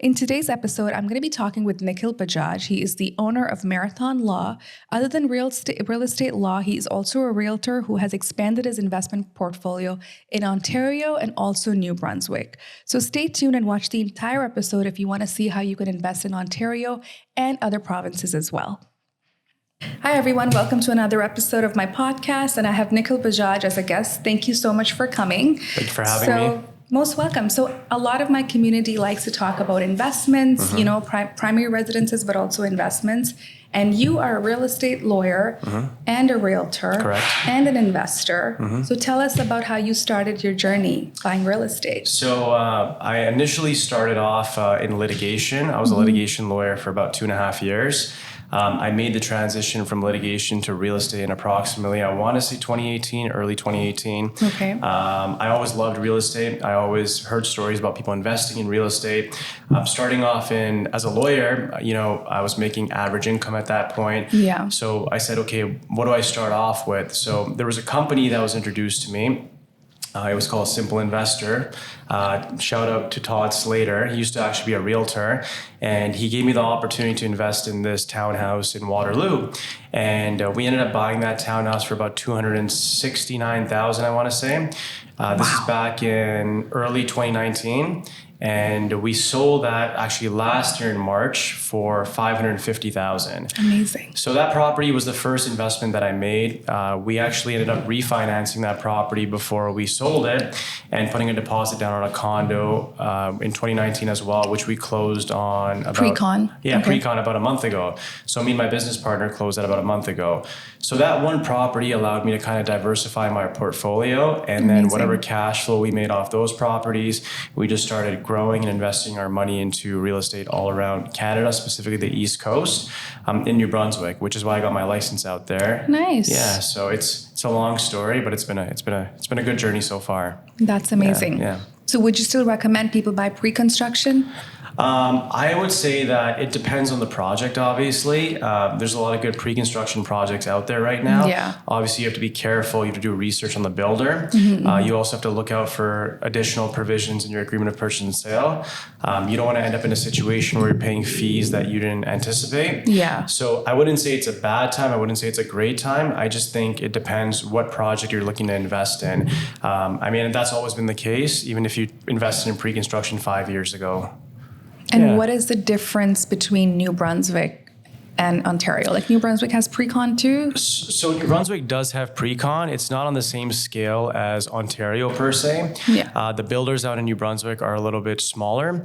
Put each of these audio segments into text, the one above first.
In today's episode, I'm going to be talking with Nikhil Bajaj. He is the owner of Marathon Law. Other than real estate law, he is also a realtor who has expanded his investment portfolio in Ontario and also New Brunswick. So stay tuned and watch the entire episode if you want to see how you can invest in Ontario and other provinces as well. Hi, everyone. Welcome to another episode of my podcast. And I have Nikhil Bajaj as a guest. Thank you so much for coming. Thank you for having me. Most welcome. So a lot of my community likes to talk about investments, primary residences, but also investments. And you are a real estate lawyer and a realtor. Correct. And an investor. So tell us about how you started your journey buying real estate. So I initially started off in litigation. I was a litigation lawyer for about 2.5 years. I made the transition from litigation to real estate in approximately, I want to say 2018, early 2018. Okay. I always loved real estate. I always heard stories about people investing in real estate. Starting off as a lawyer, I was making average income at that point. Yeah. So I said, okay, what do I start off with? So there was a company that was introduced to me. It was called Simple Investor. Shout out to Todd Slater. He used to actually be a realtor, and he gave me the opportunity to invest in this townhouse in Waterloo. And we ended up buying that townhouse for about $269,000, I want to say. This is back in early 2019. And we sold that actually last year in March for $550,000. Amazing. So that property was the first investment that I made. We actually ended up refinancing that property before we sold it and putting a deposit down on a condo in 2019 as well, which we closed on about pre-con. Pre-con about a month ago. So me and my business partner closed that about a month ago. So that one property allowed me to kind of diversify my portfolio, and then whatever cash flow we made off those properties, we just started growing and investing our money into real estate all around Canada, specifically the East Coast, in New Brunswick, which is why I got my license out there. Nice. Yeah, so it's a long story, but it's been a good journey so far. That's amazing. Yeah. So would you still recommend people buy pre-construction? I would say that it depends on the project, obviously. There's a lot of good pre-construction projects out there right now. Yeah. Obviously, you have to be careful. You have to do research on the builder. You also have to look out for additional provisions in your agreement of purchase and sale. You don't want to end up in a situation where you're paying fees that you didn't anticipate. Yeah. So I wouldn't say it's a bad time. I wouldn't say it's a great time. I just think it depends what project you're looking to invest in. That's always been the case, even if you invested in pre-construction 5 years ago. And what is the difference between New Brunswick and Ontario? Like New Brunswick has pre-con too? So New Brunswick does have pre-con. It's not on the same scale as Ontario per se. Yeah. The builders out in New Brunswick are a little bit smaller.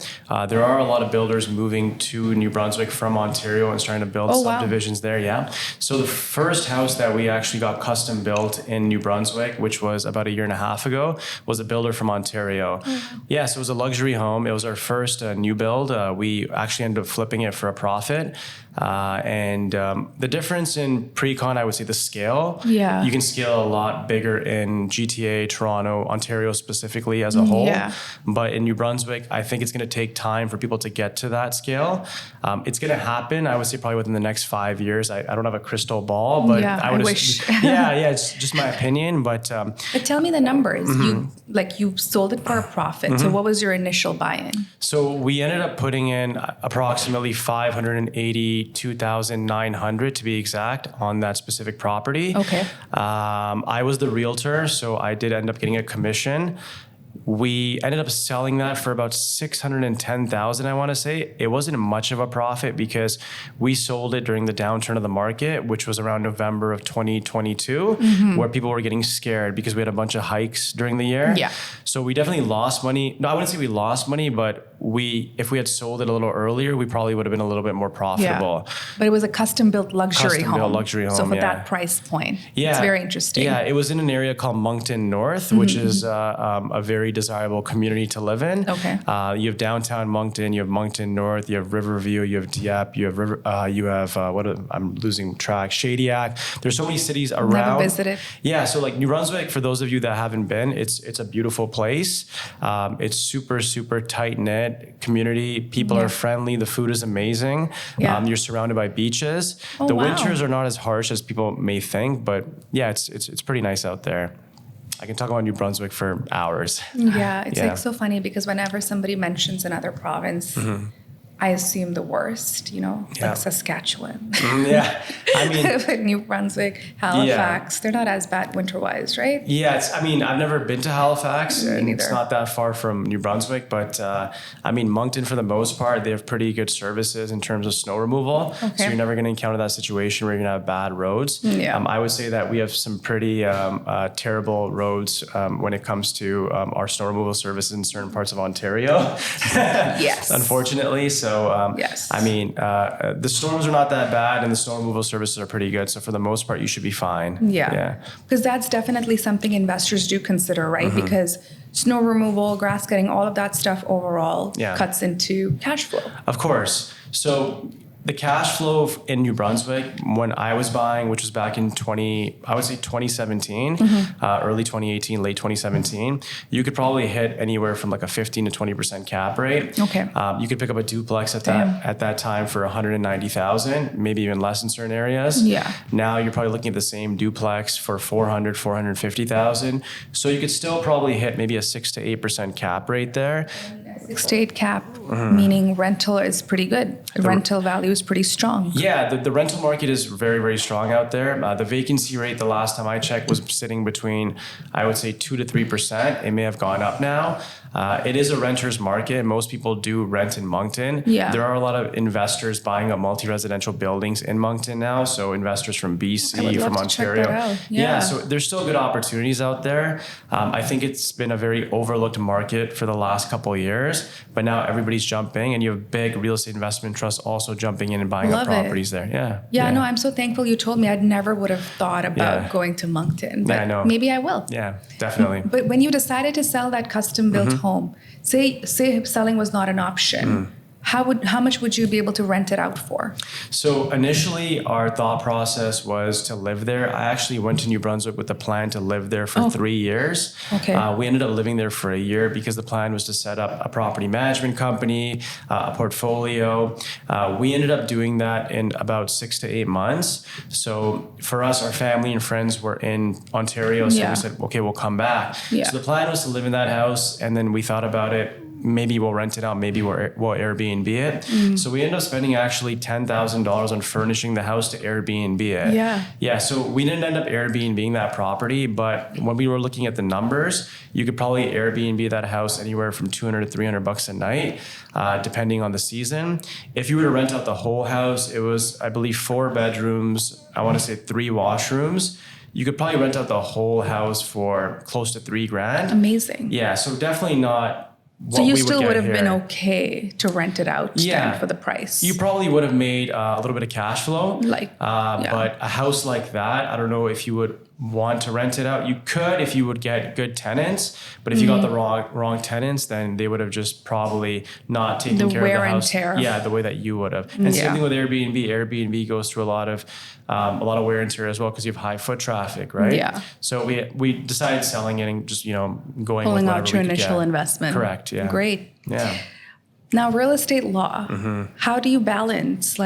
There are a lot of builders moving to New Brunswick from Ontario and starting to build subdivisions there. Yeah. So the first house that we actually got custom built in New Brunswick, which was about 1.5 years ago, was a builder from Ontario. Yeah. So it was a luxury home. It was our first new build. We actually ended up flipping it for a profit. The difference in pre-con, I would say the scale. Yeah. You can scale a lot bigger in GTA, Toronto, Ontario specifically as a whole. Yeah. But in New Brunswick, I think it's going to take time for people to get to that scale. It's going to happen, I would say, probably within the next 5 years. I don't have a crystal ball, but I wish. It's just my opinion. But tell me the numbers. You sold it for a profit. So what was your initial buy-in? So we ended up putting in approximately $582,900 to be exact on that specific property. Okay. I was the realtor, so I did end up getting a commission. We ended up selling that for about $610,000, I want to say. It wasn't much of a profit because we sold it during the downturn of the market, which was around November of 2022, where people were getting scared because we had a bunch of hikes during the year. Yeah. So we definitely lost money. No, I wouldn't say we lost money, but if we had sold it a little earlier, we probably would have been a little bit more profitable. Yeah. But it was a custom-built luxury home. So for that price point, it's very interesting. Yeah, it was in an area called Moncton North, which is a very desirable community to live in. Okay. You have downtown Moncton, you have Moncton North, you have Riverview, you have Dieppe, I'm losing track, Shadiac. There's so many cities around. Never visited. Yeah, so like New Brunswick, for those of you that haven't been, it's a beautiful place. It's super, super tight-knit community. People are friendly. The food is amazing. Yeah. You're surrounded by beaches. Oh, the winters are not as harsh as people may think, but yeah, it's pretty nice out there. I can talk about New Brunswick for hours. Yeah, it's like so funny because whenever somebody mentions another province, I assume the worst, like Saskatchewan. Yeah. I mean, New Brunswick, Halifax, they're not as bad winter-wise, right? Yeah, I've never been to Halifax, Me and neither. it's not that far from New Brunswick, but Moncton, for the most part, they have pretty good services in terms of snow removal. Okay. So you're never going to encounter that situation where you're going to have bad roads. Yeah. I would say that we have some pretty terrible roads when it comes to our snow removal services in certain parts of Ontario. Yes. Unfortunately. So, yes. the storms are not that bad, and the snow removal services are pretty good. So for the most part, you should be fine. Yeah. Because that's definitely something investors do consider, right? Because snow removal, grass cutting, all of that stuff overall cuts into cash flow. Of course. So the cash flow in New Brunswick, when I was buying, which was back in 2017, early 2018, late 2017, you could probably hit anywhere from like a 15 to 20% cap rate. Okay. You could pick up a duplex at that time for 190,000, maybe even less in certain areas. Yeah. Now you're probably looking at the same duplex for 400, 450,000. So you could still probably hit maybe a 6 to 8% cap rate there. 6 to 8 cap, meaning rental is pretty good. The rental value is pretty strong. Yeah, the rental market is very, very strong out there. The vacancy rate, the last time I checked, was sitting between, I would say, 2 to 3%. It may have gone up now. It is a renter's market. Most people do rent in Moncton. Yeah. There are a lot of investors buying up multi-residential buildings in Moncton now. So investors from BC, from Ontario. Yeah, so there's still good opportunities out there. I think it's been a very overlooked market for the last couple of years, but now everybody's jumping, and you have big real estate investment trusts also jumping in and buying up properties there. Yeah. No, I'm so thankful you told me. I never would have thought about going to Moncton, but I know. maybe I will. Yeah, definitely. But when you decided to sell that custom-built home, say selling was not an option, how much would you be able to rent it out for? So initially, our thought process was to live there. I actually went to New Brunswick with the plan to live there for 3 years. Okay. We ended up living there for a year because the plan was to set up a property management company, a portfolio. We ended up doing that in about 6 to 8 months. So for us, our family and friends were in Ontario, so we said, okay, we'll come back. Yeah. So the plan was to live in that house, and then we thought about it. Maybe we'll rent it out, maybe we'll Airbnb it. So we ended up spending actually $10,000 on furnishing the house to Airbnb it. Yeah, so we didn't end up Airbnb-ing that property, but when we were looking at the numbers, you could probably Airbnb that house anywhere from $200 to $300 a night, depending on the season. If you were to rent out the whole house, it was, I believe, 4 bedrooms, I want to say 3 washrooms. You could probably rent out the whole house for close to $3,000. Amazing. Yeah, so definitely not. So you still would have been okay to rent it out then for the price. You probably would have made a little bit of cash flow. But a house like that, I don't know if you would want to rent it out. You could if you would get good tenants, but if you got the wrong tenants, then they would have just probably not taken care of the house. The wear and tear. Yeah, the way that you would have. And same thing with Airbnb. Airbnb goes through a lot of wear and tear as well because you have high foot traffic, right? Yeah. So we decided selling it and just going pulling with out your initial investment. Correct. Yeah. Great. Yeah. Now, real estate law. How do you balance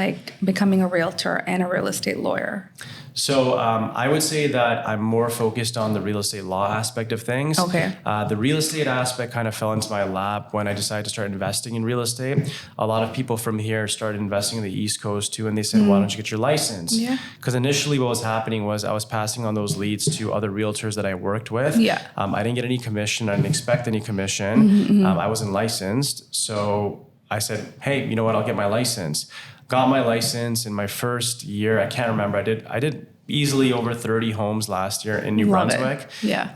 becoming a realtor and a real estate lawyer? So I would say that I'm more focused on the real estate law aspect of things. Okay. The real estate aspect kind of fell into my lap when I decided to start investing in real estate. A lot of people from here started investing in the East Coast too, and they said, why don't you get your license? Yeah. Because initially what was happening was I was passing on those leads to other realtors that I worked with. Yeah. I didn't get any commission. I didn't expect any commission. I wasn't licensed. So I said, hey, you know what? I'll get my license. Got my license in my first year. I can't remember. I did easily over 30 homes last year in New Brunswick. Yeah.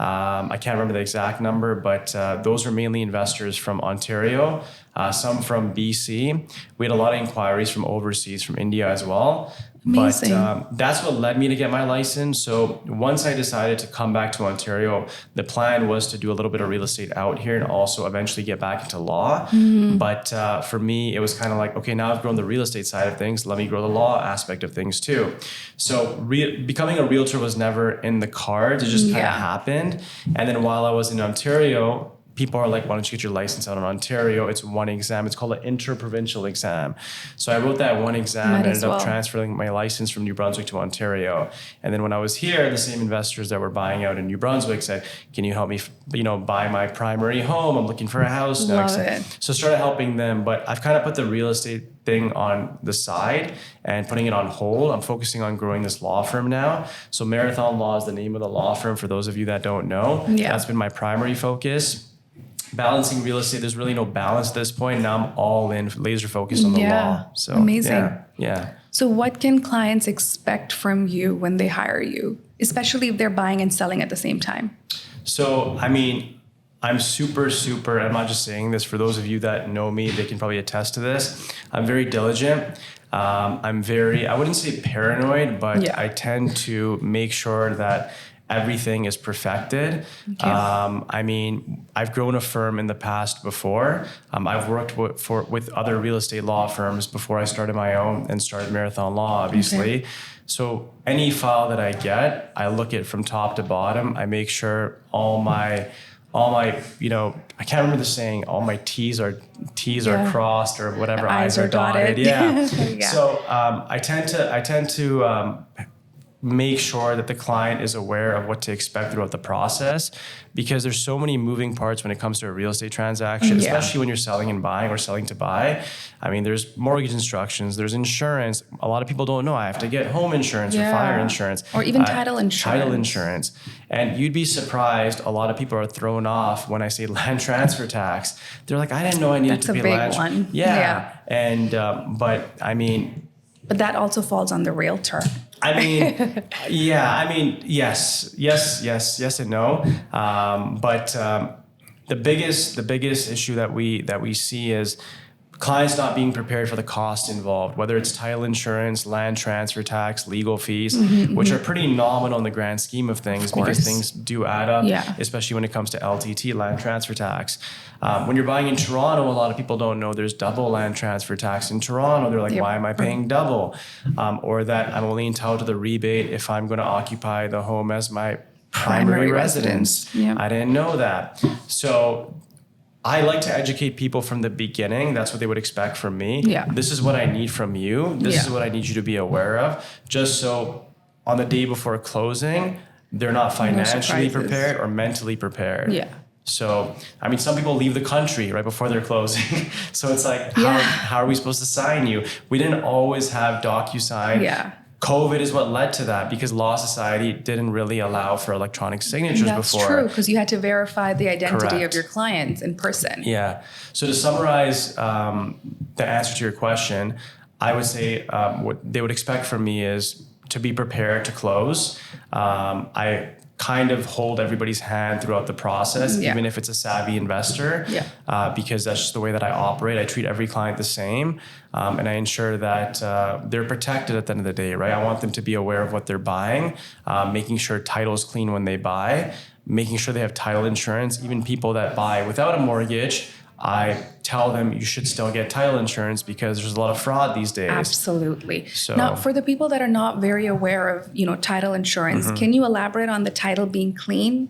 I can't remember the exact number, but those were mainly investors from Ontario, some from BC. We had a lot of inquiries from overseas, from India as well. Amazing. But that's what led me to get my license. So once I decided to come back to Ontario, the plan was to do a little bit of real estate out here and also eventually get back into law. But for me, it was kind of like, okay, now I've grown the real estate side of things. Let me grow the law aspect of things too. So becoming a realtor was never in the cards. It just kind of happened. And then while I was in Ontario, people are like, why don't you get your license out in Ontario? It's one exam. It's called an interprovincial exam. So I wrote that one exam and ended up transferring my license from New Brunswick to Ontario. And then when I was here, the same investors that were buying out in New Brunswick said, can you help me, buy my primary home? I'm looking for a house next. So I started helping them, but I've kind of put the real estate thing on the side and putting it on hold. I'm focusing on growing this law firm now. So Marathon Law is the name of the law firm for those of you that don't know. That's been my primary focus. Balancing real estate, there's really no balance at this point. Now I'm all in, laser focused on the law. So amazing. Yeah. So what can clients expect from you when they hire you, especially if they're buying and selling at the same time? So, I'm super, I'm not just saying this, for those of you that know me, they can probably attest to this. I'm very diligent. I'm very, I wouldn't say paranoid, but I tend to make sure that everything is perfected. I've grown a firm in the past before. I've worked with other real estate law firms before I started my own and started Marathon Law, obviously. So any file that I get, I look at from top to bottom. I make sure all my, I can't remember the saying, all my T's are crossed or whatever, I's are dotted. So I tend to make sure that the client is aware of what to expect throughout the process, because there's so many moving parts when it comes to a real estate transaction, especially when you're selling and buying or selling to buy. There's mortgage instructions, there's insurance. A lot of people don't know I have to get home insurance or fire insurance. Or even title insurance. And you'd be surprised, a lot of people are thrown off when I say land transfer tax. They're like, I didn't know I needed to pay land. That's a big one. And, but that also falls on the realtor. Yes and no. But the biggest issue that we see is clients not being prepared for the cost involved, whether it's title insurance, land transfer tax, legal fees, which are pretty nominal in the grand scheme of things, because things do add up, especially when it comes to LTT, land transfer tax. When you're buying in Toronto, a lot of people don't know there's double land transfer tax in Toronto. They're like, why am I paying double? Or that I'm only entitled to the rebate if I'm going to occupy the home as my primary residence. I didn't know that. So I like to educate people from the beginning. That's what they would expect from me. This is what I need from you. This is what I need you to be aware of. Just so on the day before closing, they're not financially prepared or mentally prepared. So, some people leave the country right before they're closing. So it's like, how are we supposed to sign you? We didn't always have DocuSign. COVID is what led to that, because Law Society didn't really allow for electronic signatures before. That's true, because you had to verify the identity of your clients in person. So to summarize the answer to your question, I would say what they would expect from me is to be prepared to close. I kind of hold everybody's hand throughout the process, even if it's a savvy investor, because that's just the way that I operate. I treat every client the same, and I ensure that they're protected at the end of the day, right? I want them to be aware of what they're buying, making sure title is clean when they buy, making sure they have title insurance. Even people that buy without a mortgage, I tell them you should still get title insurance, because there's a lot of fraud these days. Absolutely. So now, for the people that are not very aware of, title insurance, can you elaborate on the title being clean?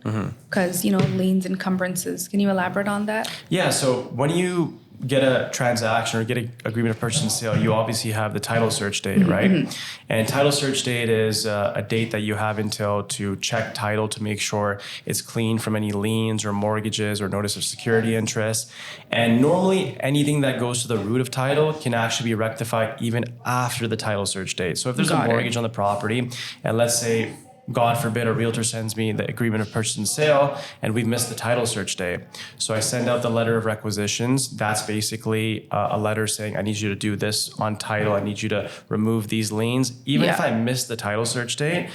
Because, liens, encumbrances, can you elaborate on that? So when you get a transaction or get an agreement of purchase and sale, you obviously have the title search date, right? And title search date is a date that you have until to check title to make sure it's clean from any liens or mortgages or notice of security interest. And normally anything that goes to the root of title can actually be rectified even after the title search date. So if there's a mortgage on the property, and let's say, God forbid, a realtor sends me the agreement of purchase and sale and we've missed the title search date. So I send out the letter of requisitions. That's basically a letter saying, I need you to do this on title. I need you to remove these liens. Even if I miss the title search date,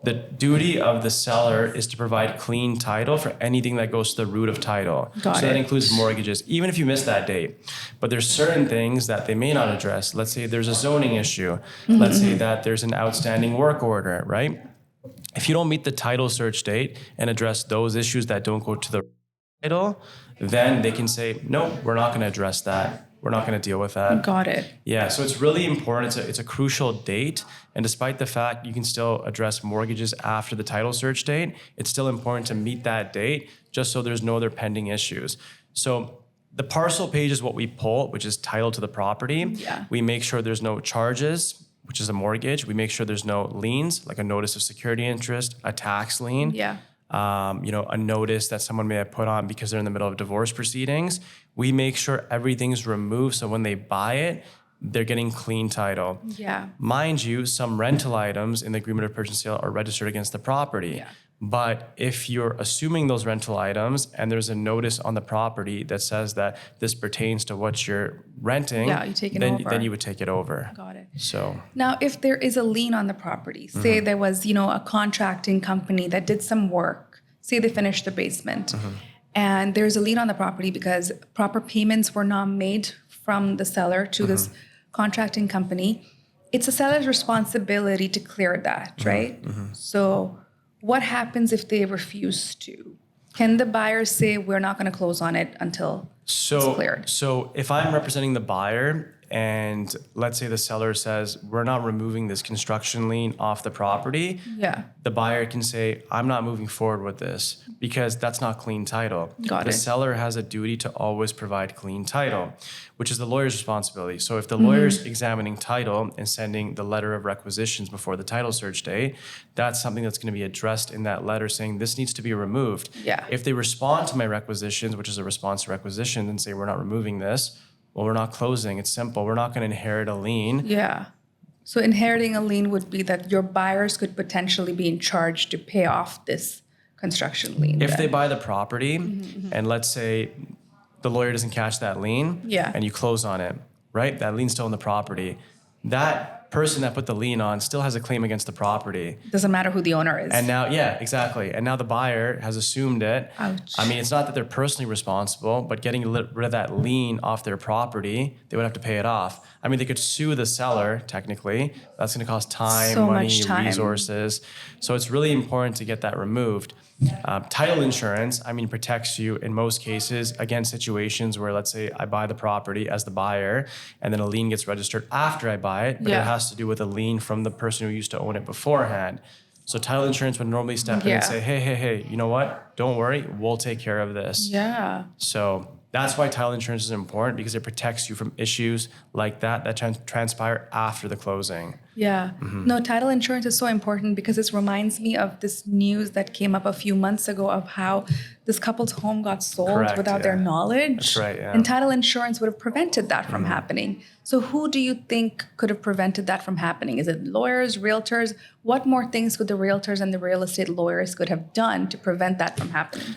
the duty of the seller is to provide clean title for anything that goes to the root of title. So that includes mortgages, even if you miss that date. But there's certain things that they may not address. Let's say there's a zoning issue. Let's say that there's an outstanding work order, right? If you don't meet the title search date and address those issues that don't go to the title, then they can say, no, we're not going to address that. we're not going to deal with that. Got it. Yeah, so it's really important. It's a crucial date. And despite the fact you can still address mortgages after the title search date, it's still important to meet that date just so there's no other pending issues. So the parcel page is what we pull, which is title to the property. Yeah. We make sure there's no charges, which is a mortgage. We make sure there's no liens, like a notice of security interest, a tax lien. Yeah. A notice that someone may have put on because they're in the middle of divorce proceedings. We make sure everything's removed so when they buy it, they're getting clean title. Yeah. Mind you, some rental items in the agreement of purchase and sale are registered against the property. Yeah. But if you're assuming those rental items and there's a notice on the property that says that this pertains to what you're renting, Yeah, you take it then, over. then you would take it over. Got it. So Now, if there is a lien on the property, say there was, a contracting company that did some work, say they finished the basement, and there's a lien on the property because proper payments were not made from the seller to this contracting company, it's a seller's responsibility to clear that, right? So what happens if they refuse to? Can the buyer say, we're not going to close on it until it's cleared? So if I'm representing the buyer and let's say the seller says, we're not removing this construction lien off the property, Yeah. the buyer can say, I'm not moving forward with this because that's not clean title. Got the it. seller has a duty to always provide clean title, which is the lawyer's responsibility. So if the lawyer's examining title and sending the letter of requisitions before the title search date, that's something that's going to be addressed in that letter saying this needs to be removed. Yeah. If they respond to my requisitions, which is a response to requisitions, and say we're not removing this, well, we're not closing. It's simple. We're not going to inherit a lien. Yeah. So inheriting a lien would be that your buyers could potentially be in charge to pay off this construction lien. If then. they buy the property and let's say the lawyer doesn't catch that lien Yeah. and you close on it, right? That lien's still in the property. That person that put the lien on still has a claim against the property. Doesn't matter who the owner is. And now, yeah, exactly. And now the buyer has assumed it. Ouch. I mean, it's not that they're personally responsible, but getting rid of that lien off their property, they would have to pay it off. I mean, they could sue the seller, technically. That's going to cost time, So money, much time. resources. So it's really important to get that removed. Title insurance, I mean, protects you in most cases against situations where, let's say, I buy the property as the buyer and then a lien gets registered after I buy it, but Yeah. it has to do with a lien from the person who used to own it beforehand. So title insurance would normally step in Yeah. and say, hey, you know what? Don't worry, we'll take care of this. Yeah. So that's why title insurance is important because it protects you from issues like that transpire after the closing. Yeah. No, title insurance is so important because this reminds me of this news that came up a few months ago of how this couple's home got sold Correct, without their yeah. knowledge. That's right, yeah. And title insurance would have prevented that from happening. So who do you think could have prevented that from happening? Is it lawyers, realtors? What more things could the realtors and the real estate lawyers could have done to prevent that from happening?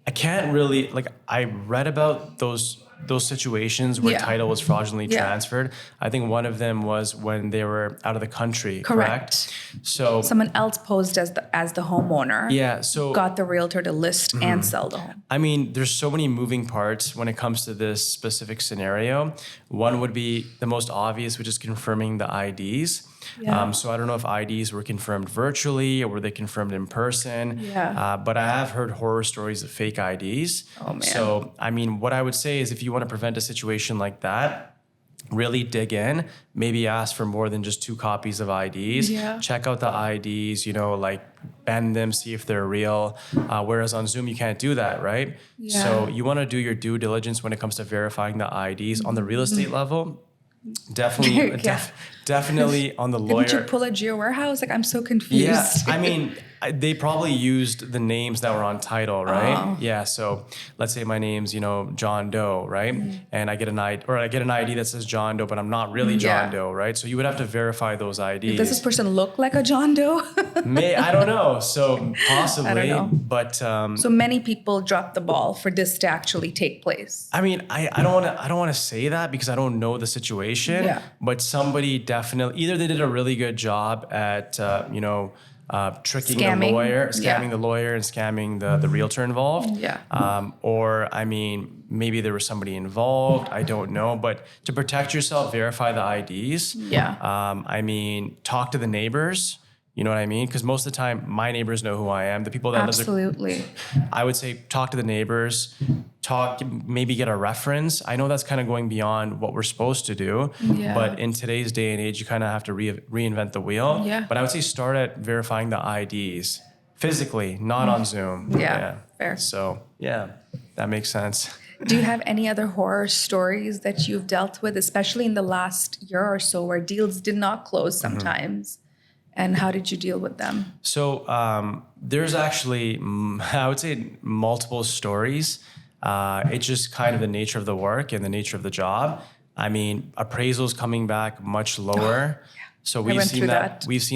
I can't really, I read about those situations where Yeah. title was fraudulently Yeah. transferred. I think one of them was when they were out of the country, correct? So Someone else posed as the homeowner. yeah, so Got the realtor to list and sell the home. I mean, there's so many moving parts when it comes to this specific scenario. One would be the most obvious, which is confirming the IDs. Yeah. So I don't know if IDs were confirmed virtually or were they confirmed in person. Yeah. But I have heard horror stories of fake IDs. Oh, man. So, I mean, what I would say is if you want to prevent a situation like that, really dig in, maybe ask for more than just 2 copies of IDs. Yeah. Check out the IDs, bend them, see if they're real. Whereas on Zoom, you can't do that, right? Yeah. So you want to do your due diligence when it comes to verifying the IDs on the real estate level. Definitely, Yeah. definitely on the lawyer. Didn't you pull a geo warehouse? Like, I'm so confused. Yeah, I mean, they probably used the names that were on title, right? Oh. Yeah, so let's say my name's, John Doe, right? And I get an ID that says John Doe, but I'm not really John Yeah. Doe, right? So you would have to verify those IDs. Does this person look like a John Doe? I don't know. So possibly, I don't know. but So many people dropped the ball for this to actually take place. I mean, I don't want to say that because I don't know the situation. Yeah. But somebody definitely either they did a really good job at tricking Scamming. the lawyer and scamming the realtor involved. Yeah. Or I mean, maybe there was somebody involved. I don't know. But to protect yourself, verify the IDs. Yeah. I mean, talk to the neighbors. You know what I mean? Because most of the time, my neighbors know who I am. The people that Absolutely. I would say talk to the neighbors, maybe get a reference. I know that's kind of going beyond what we're supposed to do, Yeah. but in today's day and age, you kind of have to reinvent the wheel. Yeah. But I would say start at verifying the IDs physically, not on Zoom. Yeah, fair. So yeah, that makes sense. Do you have any other horror stories that you've dealt with, especially in the last year or so, where deals did not close sometimes? And how did you deal with them? So there's actually, I would say, multiple stories. It's just kind of the nature of the work and the nature of the job. I mean, appraisals coming back much lower. So we've seen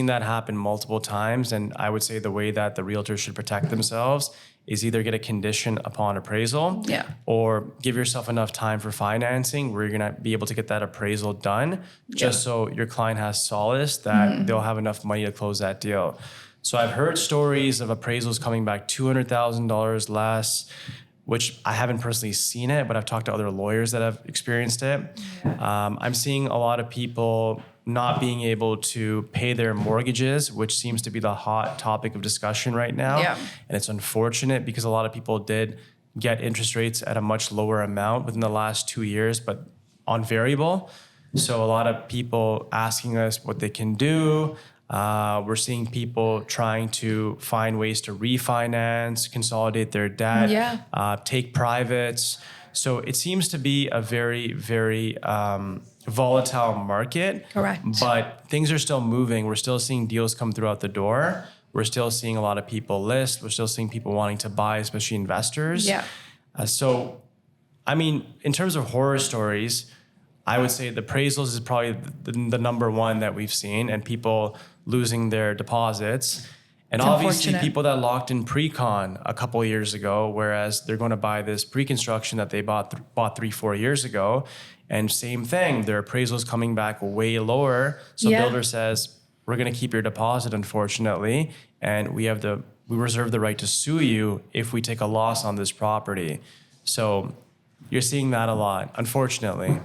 that happen multiple times. And I would say the way that the realtors should protect themselves is either get a condition upon appraisal or give yourself enough time for financing where you're going to be able to get that appraisal done just so your client has solace that they'll have enough money to close that deal. So I've heard stories of appraisals coming back $200,000 less, which I haven't personally seen it, but I've talked to other lawyers that have experienced it. I'm seeing a lot of people not being able to pay their mortgages, which seems to be the hot topic of discussion right now. And it's unfortunate because a lot of people did get interest rates at a much lower amount within the last 2 years, but on variable. So a lot of people asking us what they can do. We're seeing people trying to find ways to refinance, consolidate their debt, take privates. So it seems to be a very, very volatile market. Correct. But things are still moving. We're still seeing deals come throughout the door. We're still seeing a lot of people list. We're still seeing people wanting to buy, especially investors. So, I mean, in terms of horror stories, I would say the appraisals is probably the number one that we've seen, and people losing their deposits. And it's obviously people that locked in pre-con a couple of years ago, whereas they're going to buy this pre-construction that they bought 3-4 years ago. And same thing, their appraisal is coming back way lower. So builder says, we're going to keep your deposit, unfortunately. And we reserve the right to sue you if we take a loss on this property. So you're seeing that a lot, unfortunately.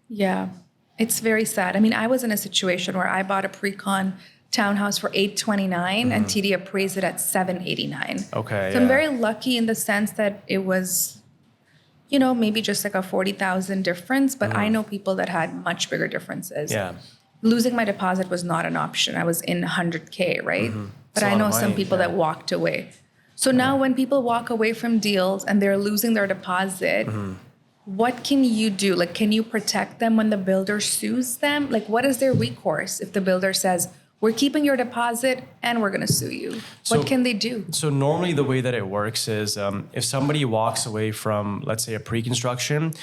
Yeah, it's very sad. I mean, I was in a situation where I bought a pre-con townhouse for $829 and TD appraised it at $789. Okay. So I'm very lucky in the sense that it was, maybe just like a 40,000 difference, but I know people that had much bigger differences. Losing my deposit was not an option. I was in 100K, right? But I know some people that walked away. So now when people walk away from deals and they're losing their deposit, what can you do? Like, can you protect them when the builder sues them? Like, what is their recourse if the builder says, we're keeping your deposit and we're going to sue you? What can they do? So normally the way that it works is if somebody walks away from, let's say, a pre-construction,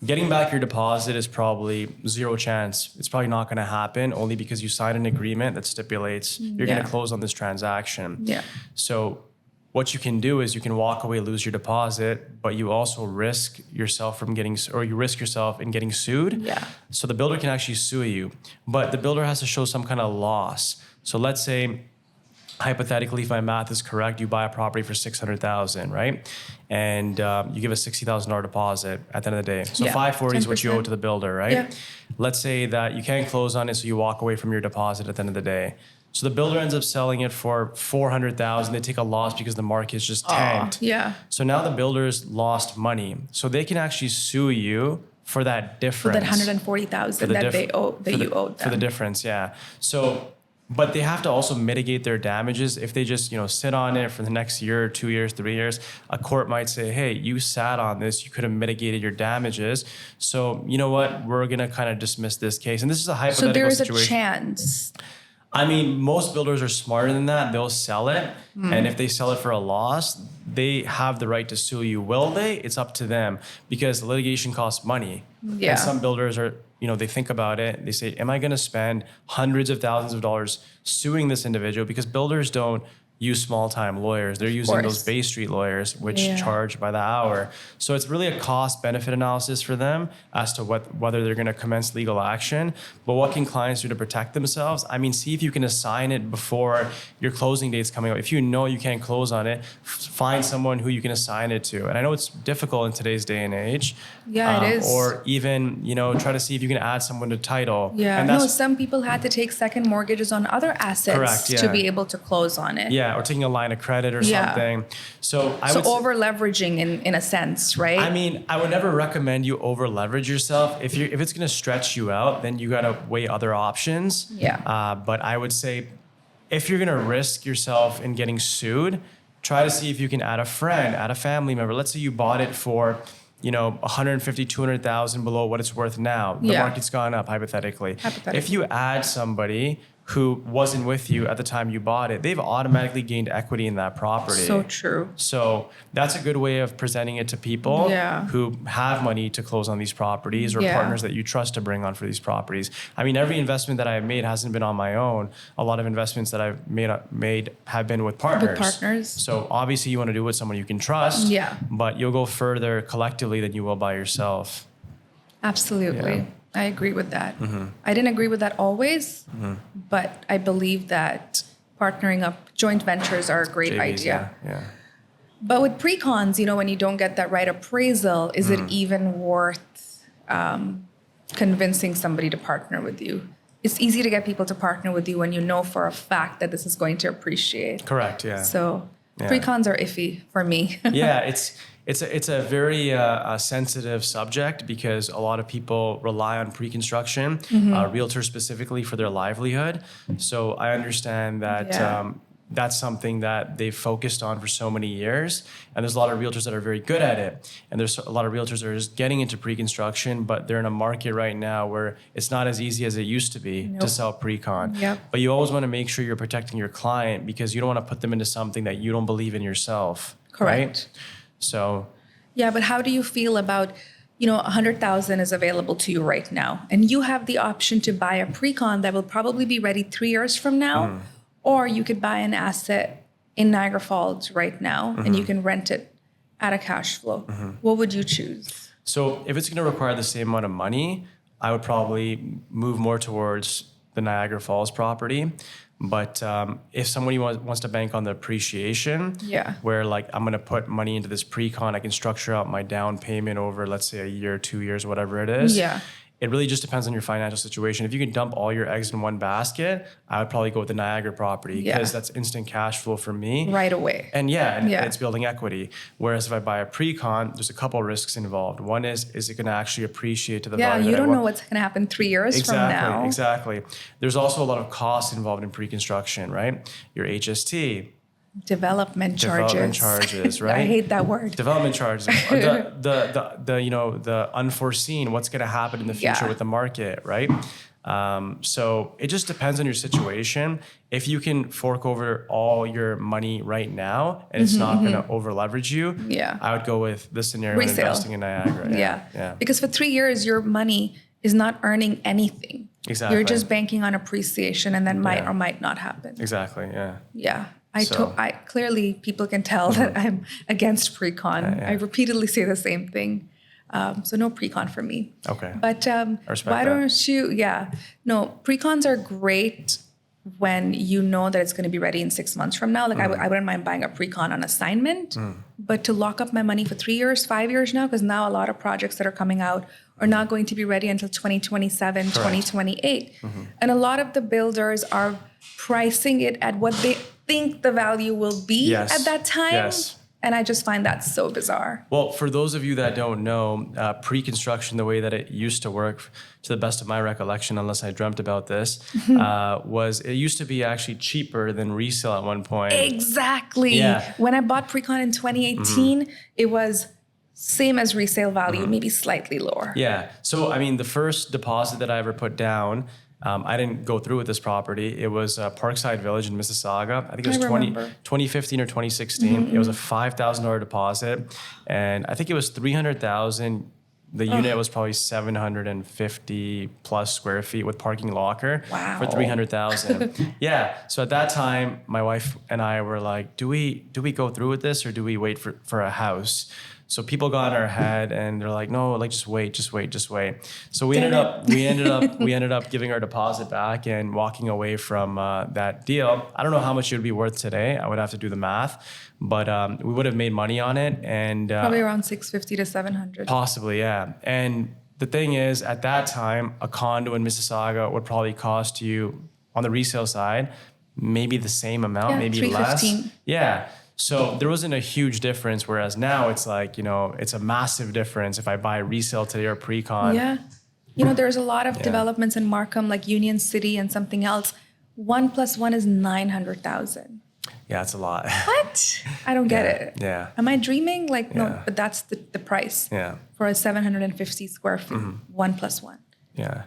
getting back your deposit is probably zero chance. It's probably not going to happen only because you signed an agreement that stipulates you're going to close on this transaction. So what you can do is you can walk away, lose your deposit, but you also risk yourself in getting sued. So the builder can actually sue you, but the builder has to show some kind of loss. So let's say, hypothetically, if my math is correct, you buy a property for $600,000, right? And you give a $60,000 deposit at the end of the day. So $540 is what you owe to the builder, right? Let's say that you can't close on it, so you walk away from your deposit at the end of the day. So the builder ends up selling it for $400,000. They take a loss because the market's just tanked. So now the builder's lost money. So they can actually sue you for that difference. For that $140,000 that you owed them. For the difference, So, but they have to also mitigate their damages. If they just, sit on it for the next year, 2 years, 3 years, a court might say, hey, you sat on this, you could have mitigated your damages. So, you know what? We're going to kind of dismiss this case. And this is a hypothetical situation. So there is a chance. I mean, most builders are smarter than that. They'll sell it. And if they sell it for a loss, they have the right to sue you. Will they? It's up to them because litigation costs money. And some builders are, they think about it. They say, am I going to spend hundreds of thousands of dollars suing this individual? Because builders don't use small-time lawyers. They're using those Bay Street lawyers, which charge by the hour. So it's really a cost-benefit analysis for them as to whether they're going to commence legal action. But what can clients do to protect themselves? I mean, see if you can assign it before your closing date's coming up. If you know you can't close on it, find someone who you can assign it to. And I know it's difficult in today's day and age. Yeah, it is. Or even, try to see if you can add someone to title. Yeah, some people had to take second mortgages on other assets to be able to close on it. Yeah, or taking a line of credit or something. So I would over leveraging in a sense, right? I mean, I would never recommend you over leverage yourself. If it's going to stretch you out, then you got to weigh other options. Yeah. But I would say, if you're going to risk yourself in getting sued, try to see if you can add a friend, add a family member. Let's say you bought it for 150, 200,000 below what it's worth now. The market's gone up, hypothetically. If you add somebody who wasn't with you at the time you bought it, they've automatically gained equity in that property. So true. So that's a good way of presenting it to people who have money to close on these properties or partners that you trust to bring on for these properties. I mean, every investment that I've made hasn't been on my own. A lot of investments that I've made have been with partners. So obviously you want to do it with someone you can trust, but you'll go further collectively than you will by yourself. Absolutely. Yeah. I agree with that. I didn't agree with that always, but I believe that partnering up, joint ventures are a great idea. Yeah. But with pre-cons, when you don't get that right appraisal, is it even worth convincing somebody to partner with you? It's easy to get people to partner with you when you know for a fact that this is going to appreciate. Correct, yeah. So pre-cons are iffy for me. Yeah, it's a very sensitive subject because a lot of people rely on pre-construction, realtors specifically, for their livelihood. So I understand that that's something that they've focused on for so many years. And there's a lot of realtors that are very good at it. And there's a lot of realtors that are just getting into pre-construction, but they're in a market right now where it's not as easy as it used to be to sell pre-con. But you always want to make sure you're protecting your client because you don't want to put them into something that you don't believe in yourself. Correct. Right? So, yeah, but how do you feel about, $100,000 is available to you right now, and you have the option to buy a pre-con that will probably be ready 3 years from now, or you could buy an asset in Niagara Falls right now, and you can rent it at a cash flow. What would you choose? So if it's going to require the same amount of money, I would probably move more towards the Niagara Falls property. But if somebody wants to bank on the appreciation, where like I'm going to put money into this pre-con, I can structure out my down payment over, let's say, a year, 2 years, whatever it is. It really just depends on your financial situation. If you can dump all your eggs in one basket, I would probably go with the Niagara property because that's instant cash flow for me. Right away. And it's building equity. Whereas if I buy a pre-con, there's a couple of risks involved. One is it going to actually appreciate to the value that you don't know what's going to happen 3 years from now. Exactly. There's also a lot of costs involved in pre-construction, right? Your HST. Development charges, right? I hate that word. Development charges. the unforeseen, what's going to happen in the future with the market, right? So it just depends on your situation. If you can fork over all your money right now and it's not going to over leverage you, I would go with this scenario and investing in Niagara. Yeah. Because for 3 years, your money is not earning anything. Exactly. You're just banking on appreciation, and that might or might not happen. Exactly. Yeah. I clearly people can tell that I'm against pre-con. I repeatedly say the same thing. So no pre-con for me. Okay. But why don't you? Yeah. No, pre-cons are great when you know that it's going to be ready in 6 months from now. Like I wouldn't mind buying a pre-con on assignment, but to lock up my money for 3 years, 5 years now, because now a lot of projects that are coming out are not going to be ready until 2027, 2028. And a lot of the builders are pricing it at what they think the value will be at that time. And I just find that so bizarre. Well, for those of you that don't know, pre-construction, the way that it used to work, to the best of my recollection, unless I dreamt about this, was it used to be actually cheaper than resale at one point. Exactly. Yeah. When I bought pre-con in 2018, it was same as resale value, maybe slightly lower. Yeah. So, I mean, the first deposit that I ever put down, I didn't go through with this property. It was Parkside Village in Mississauga. I think it was 2015 or 2016. It was a $5,000 deposit. And I think it was $300,000 The unit was probably 750 plus square feet with parking locker Wow. for 300,000. Yeah. So at that time, my wife and I were like, do we go through with this or do we wait for a house? So people got in our head and they're like, no, like just wait. So we ended up giving our deposit back and walking away from that deal. I don't know how much it would be worth today. I would have to do the math, but we would have made money on it. And Probably around 650 to 700. possibly, yeah. And the thing is, at that time, a condo in Mississauga would probably cost you on the resale side maybe the same amount, Yeah, maybe less. $315. Yeah. So there wasn't a huge difference, whereas now it's like, it's a massive difference if I buy resale today or pre-con. Yeah. There's a lot of developments in Markham, like Union City and something else. 1 + 1 is 900,000. Yeah, it's a lot. What? I don't get it. Yeah. Am I dreaming? Like, no, Yeah. but that's the price Yeah. for a 750 square feet, 1 + 1. Yeah.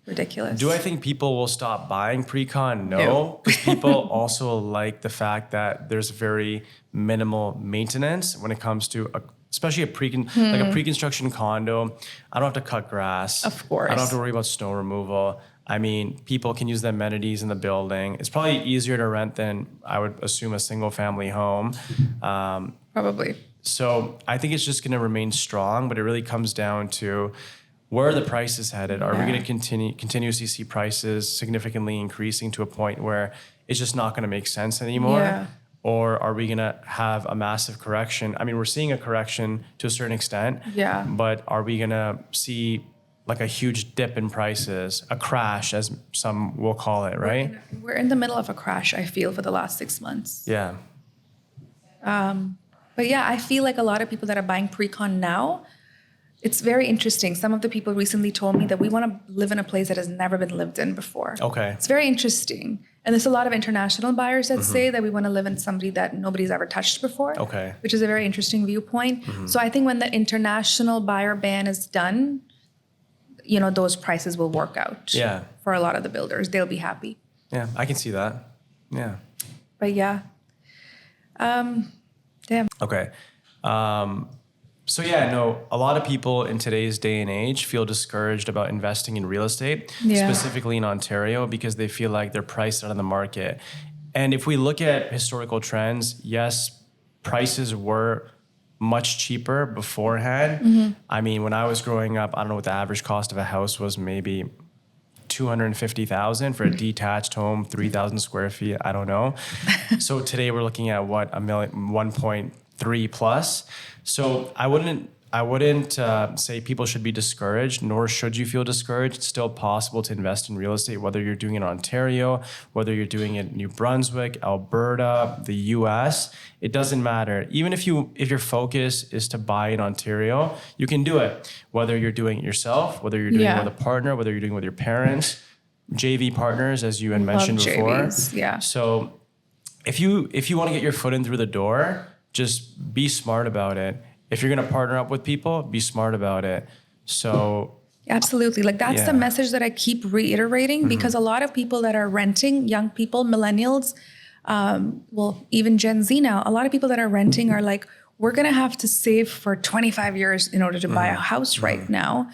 Ridiculous. Do I think people will stop buying pre-con? No. No, because people also like the fact that there's very minimal maintenance when it comes to, especially like a pre-construction condo. I don't have to cut grass. Of course. I don't have to worry about snow removal. I mean, people can use the amenities in the building. It's probably easier to rent than, I would assume, a single family home. Probably. So I think it's just going to remain strong, but it really comes down to where are the prices headed? Are we going to continuously see prices significantly increasing to a point where it's just not going to make sense anymore? Yeah. Or are we going to have a massive correction? I mean, we're seeing a correction to a certain extent. Yeah. But are we going to see like a huge dip in prices, a crash, as some will call it, right? We're in the middle of a crash, I feel, for the last 6 months. Yeah. But yeah, I feel like a lot of people that are buying pre-con now, it's very interesting. Some of the people recently told me that we want to live in a place that has never been lived in before. Okay. It's very interesting. And there's a lot of international buyers that say that we want to live in somebody that nobody's ever touched before. Okay. Which is a very interesting viewpoint. So I think when the international buyer ban is done, those prices will work out. Yeah. For a lot of the builders. They'll be happy. Yeah, I can see that. Yeah. But yeah. Damn. Okay. So yeah, no, a lot of people in today's day and age feel discouraged about investing in real estate, specifically in Ontario, because they feel like they're priced out of the market. And if we look at historical trends, yes, prices were much cheaper beforehand. I mean, when I was growing up, I don't know what the average cost of a house was, maybe 250,000 for a detached home, 3,000 square feet. I don't know. So today we're looking at what, 1.3 plus. So I wouldn't say people should be discouraged, nor should you feel discouraged. It's still possible to invest in real estate, whether you're doing it in Ontario, whether you're doing it in New Brunswick, Alberta, the US. It doesn't matter. Even if your focus is to buy in Ontario, you can do it. Whether you're doing it yourself, whether you're doing it with a partner, whether you're doing it with your parents, JV partners, as you had mentioned before. JVs, yeah. So if you want to get your foot in through the door, just be smart about it. If you're going to partner up with people, be smart about it. So absolutely. Like that's the message that I keep reiterating because a lot of people that are renting, young people, millennials, even Gen Z now, a lot of people that are renting are like, we're going to have to save for 25 years in order to buy a house right now.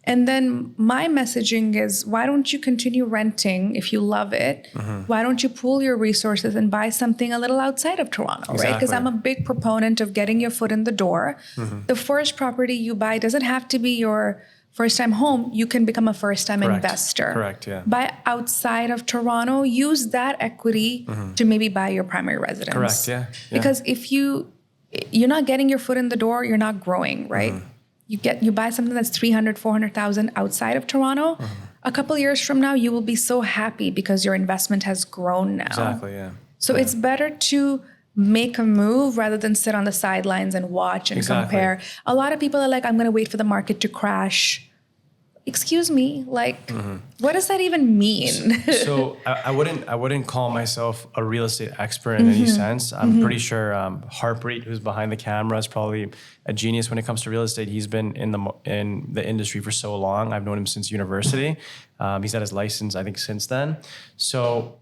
And then my messaging is, why don't you continue renting if you love it? Why don't you pool your resources and buy something a little outside of Toronto, right? Because I'm a big proponent of getting your foot in the door. The first property you buy doesn't have to be your first-time home. You can become a first-time investor. Correct, yeah. Buy outside of Toronto. Use that equity to maybe buy your primary residence. Correct, yeah. Because if you're not getting your foot in the door, you're not growing, right? You buy something that's 300, 400,000 outside of Toronto. A couple years from now, you will be so happy because your investment has grown now. Exactly, yeah. So it's better to make a move rather than sit on the sidelines and watch and compare. A lot of people are like, I'm going to wait for the market to crash. Excuse me, like, what does that even mean? So I wouldn't call myself a real estate expert in any sense. I'm pretty sure Harpreet, who's behind the camera, is probably a genius when it comes to real estate. He's been in the industry for so long. I've known him since university. He's had his license, I think, since then. So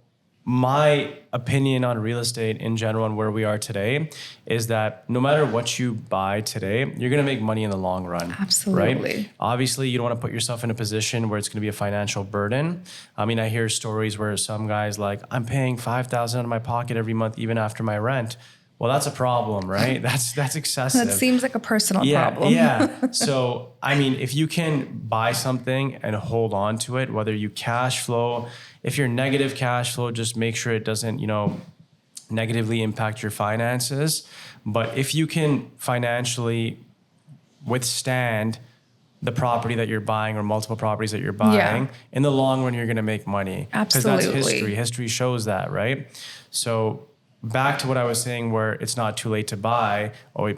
my opinion on real estate in general and where we are today is that no matter what you buy today, you're going to make money in the long run. Absolutely. Right? Obviously, you don't want to put yourself in a position where it's going to be a financial burden. I mean, I hear stories where some guys like, I'm paying $5,000 out of my pocket every month, even after my rent. Well, that's a problem, right? That's excessive. That seems like a personal problem. Yeah. So, I mean, if you can buy something and hold on to it, whether you cash flow, if you're negative cash flow, just make sure it doesn't, negatively impact your finances. But if you can financially withstand the property that you're buying or multiple properties that you're buying, in the long run, you're going to make money. Absolutely. Because that's history. History shows that, right? So back to what I was saying, where it's not too late to buy,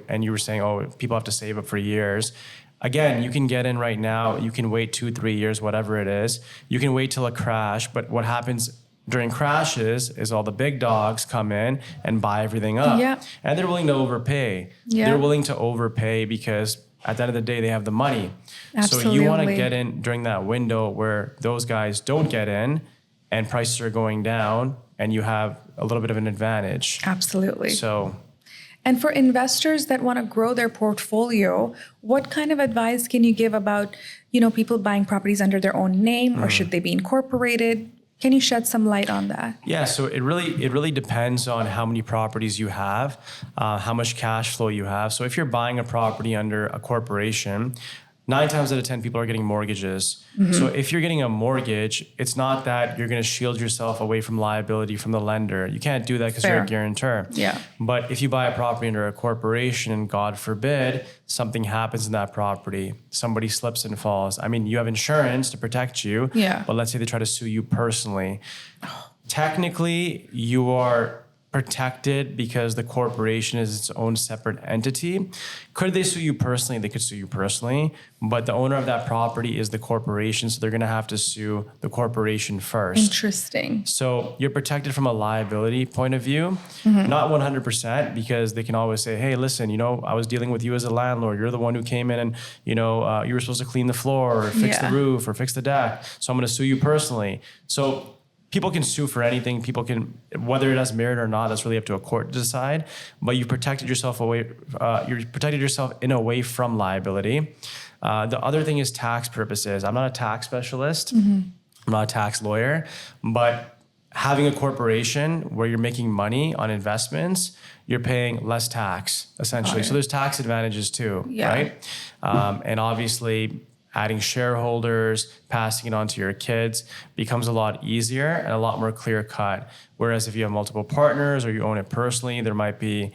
and you were saying, people have to save up for years. Again, you can get in right now. You can wait 2-3 years, whatever it is. You can wait till a crash. But what happens during crashes is all the big dogs come in and buy everything up. Yeah. And they're willing to overpay. Yeah. They're willing to overpay because at the end of the day, they have the money. Absolutely. So you want to get in during that window where those guys don't get in and prices are going down and you have a little bit of an advantage. Absolutely. So, and for investors that want to grow their portfolio, what kind of advice can you give about, people buying properties under their own name, or should they be incorporated? Can you shed some light on that? Yeah, so it really depends on how many properties you have, how much cash flow you have. So if you're buying a property under a corporation, 9 times out of 10 people are getting mortgages. Mm-hmm. So if you're getting a mortgage, it's not that you're going to shield yourself away from liability from the lender. You can't do that because you're a guarantor. Yeah. But if you buy a property under a corporation and God forbid something happens in that property, somebody slips and falls. I mean, you have insurance to protect you. Yeah. But let's say they try to sue you personally. Technically, you are protected because the corporation is its own separate entity. Could they sue you personally? They could sue you personally, but the owner of that property is the corporation, so they're going to have to sue the corporation first. Interesting. So you're protected from a liability point of view, not 100%, because they can always say, hey, listen, I was dealing with you as a landlord. You're the one who came in and, you were supposed to clean the floor or fix the roof or fix the deck. So I'm going to sue you personally. So people can sue for anything. People can, whether it has merit or not, that's really up to a court to decide. But you protected yourself in a way from liability. The other thing is tax purposes. I'm not a tax specialist. I'm not a tax lawyer, but having a corporation where you're making money on investments, you're paying less tax essentially. So there's tax advantages too, right? And obviously, adding shareholders, passing it on to your kids becomes a lot easier and a lot more clear cut. Whereas if you have multiple partners or you own it personally, there might be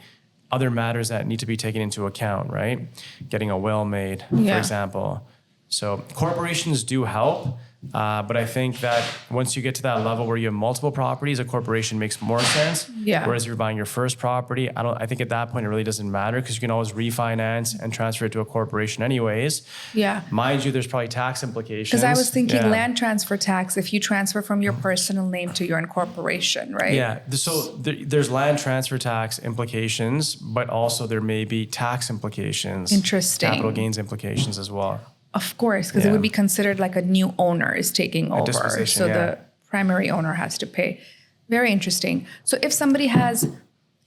other matters that need to be taken into account, right? Getting a will made, for example. So corporations do help. But I think that once you get to that level where you have multiple properties, a corporation makes more sense. Yeah. Whereas if you're buying your first property, I think at that point it really doesn't matter because you can always refinance and transfer it to a corporation anyways. Yeah. Mind you, there's probably tax implications. Because I was thinking land transfer tax if you transfer from your personal name to your incorporation, right? Yeah. So there's land transfer tax implications, but also there may be tax implications. Interesting. Capital gains implications as well. Of course, because it would be considered like a new owner is taking over. So the primary owner has to pay. Very interesting. So if somebody has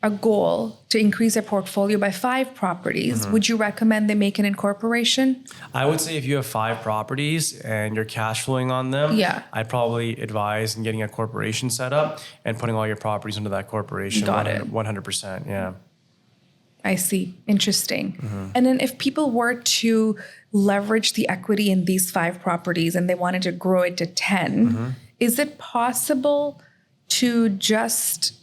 a goal to increase their portfolio by 5 properties, would you recommend they make an incorporation? I would say if you have 5 properties and you're cash flowing on them, I'd probably advise in getting a corporation set up and putting all your properties into that corporation. Got it. 100%, yeah. I see. Interesting. And then if people were to leverage the equity in these 5 properties and they wanted to grow it to 10, is it possible to just,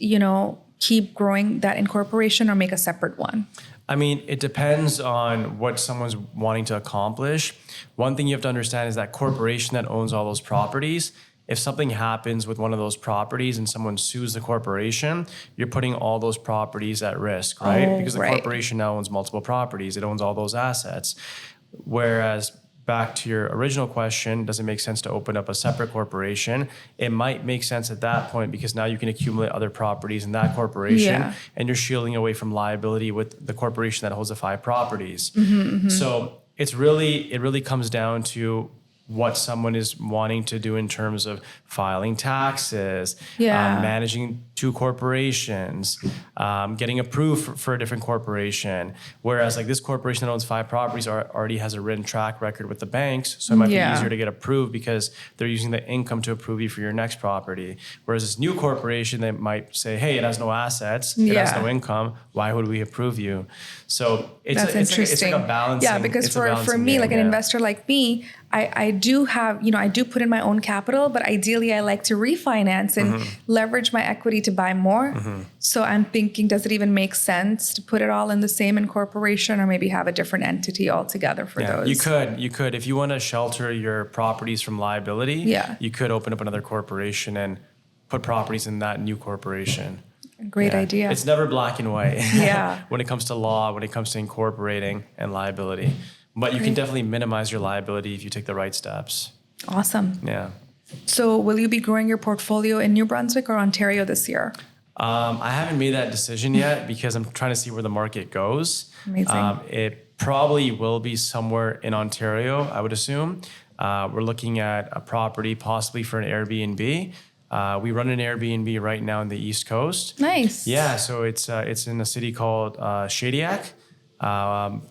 keep growing that incorporation or make a separate one? I mean, it depends on what someone's wanting to accomplish. One thing you have to understand is that corporation that owns all those properties, if something happens with one of those properties and someone sues the corporation, you're putting all those properties at risk, right? Because the corporation now owns multiple properties. It owns all those assets. Whereas back to your original question, does it make sense to open up a separate corporation? It might make sense at that point because now you can accumulate other properties in that corporation and you're shielding away from liability with the corporation that holds the 5 properties. So it really comes down to what someone is wanting to do in terms of filing taxes, managing two corporations, getting approved for a different corporation. Whereas like this corporation that owns 5 properties already has a written track record with the banks. So it might be easier to get approved because they're using the income to approve you for your next property. Whereas this new corporation, they might say, hey, it has no assets, it has no income. Why would we approve you? So it's like a balancing. Yeah, because for me, like an investor like me, I do have, I do put in my own capital, but ideally I like to refinance and leverage my equity to buy more. So I'm thinking, does it even make sense to put it all in the same incorporation or maybe have a different entity altogether for those? You could. If you want to shelter your properties from liability, you could open up another corporation and put properties in that new corporation. Great idea. It's never black and white when it comes to law, when it comes to incorporating and liability. But you can definitely minimize your liability if you take the right steps. Awesome. Yeah. So will you be growing your portfolio in New Brunswick or Ontario this year? I haven't made that decision yet because I'm trying to see where the market goes. Amazing. It probably will be somewhere in Ontario, I would assume. We're looking at a property possibly for an Airbnb. We run an Airbnb right now in the East Coast. Nice. Yeah, so it's in a city called Shadiac.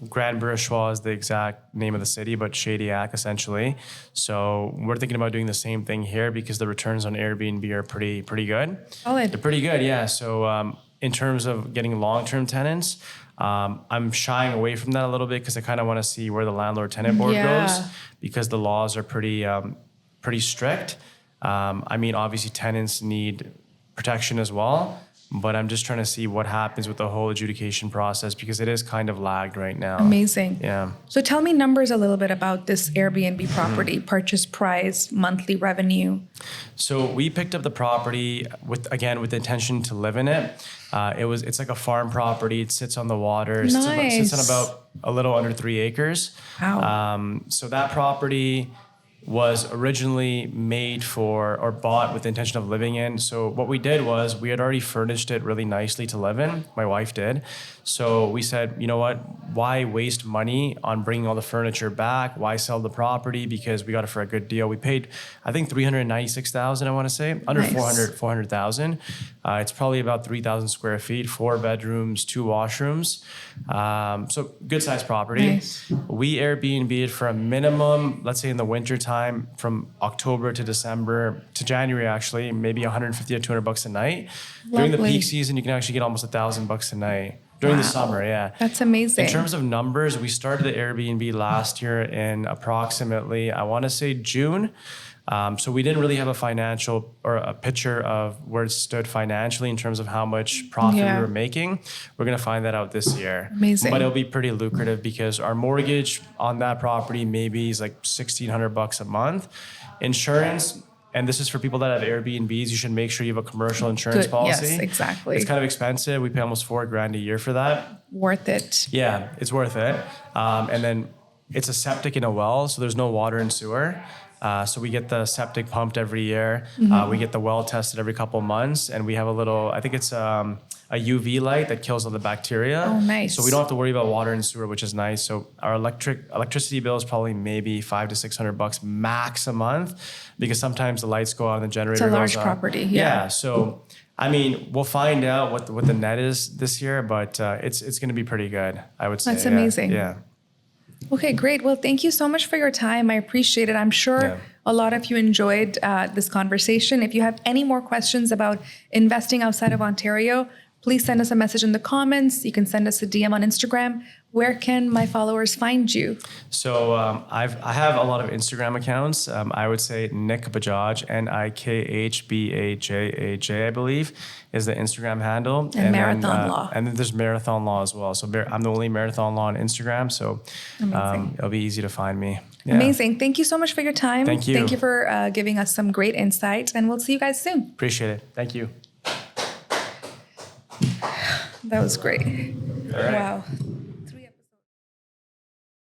Grand Bourgeois is the exact name of the city, but Shadiac essentially. So we're thinking about doing the same thing here because the returns on Airbnb are pretty good. Solid. They're pretty good, yeah. So in terms of getting long-term tenants, I'm shying away from that a little bit because I kind of want to see where the landlord-tenant board goes because the laws are pretty strict. I mean, obviously tenants need protection as well. But I'm just trying to see what happens with the whole adjudication process because it is kind of lagged right now. Amazing. Yeah. So tell me numbers a little bit about this Airbnb property, purchase price, monthly revenue. So we picked up the property with the intention to live in it. It's like a farm property. It sits on the water. It sits on about a little under 3 acres. Wow. So that property was originally made for or bought with the intention of living in. So what we did was we had already furnished it really nicely to live in. My wife did. So we said, you know what, why waste money on bringing all the furniture back? Why sell the property? Because we got it for a good deal. We paid, I think, $396,000, I want to say, under Nice. 400,000. It's probably about 3,000 square feet, 4 bedrooms, 2 washrooms. So good sized property. Nice. We Airbnb it for a minimum, let's say in the winter time, from October to December to January, actually, maybe 150 to 200 bucks a night. During the Lovely. peak season, you can actually get almost $1,000 a night. During the summer, yeah. That's amazing. In terms of numbers, we started the Airbnb last year in approximately, I want to say June. So we didn't really have a financial or a picture of where it stood financially in terms of how much profit we were making. We're going to find that out this year. Amazing. But it'll be pretty lucrative because our mortgage on that property maybe is like $1,600 a month. Insurance, and this is for people that have Airbnbs, you should make sure you have a commercial insurance policy. Yes, exactly. It's kind of expensive. We pay almost $4,000 a year for that. Worth it. Yeah, it's worth it. And then it's a septic in a well, so there's no water and sewer. So we get the septic pumped every year. We get the well tested every couple months, and we have a little, I think it's a UV light that kills all the bacteria. Oh, nice. So we don't have to worry about water and sewer, which is nice. So our electricity bill is probably maybe $500 to $600 max a month, because sometimes the lights go out and the generator It's a goes large on. property. Yeah. So I mean, we'll find out what the net is this year, but it's going to be pretty good, I would say. That's amazing. Yeah. Okay, great. Well, thank you so much for your time. I appreciate it. I'm sure a lot of you enjoyed this conversation. If you have any more questions about investing outside of Ontario, please send us a message in the comments. You can send us a DM on Instagram. Where can my followers find you? So I have a lot of Instagram accounts. I would say Nick Bajaj, NIKHBAJAJ, I believe, is the Instagram handle. And Marathon Law. And then there's Marathon Law as well. So I'm the only Marathon Law on Instagram. So it'll be easy to find me. Yeah. Amazing. Thank you so much for your time. Thank you. Thank you for giving us some great insights. And we'll see you guys soon. Appreciate it. Thank you. That was great. All right. Wow.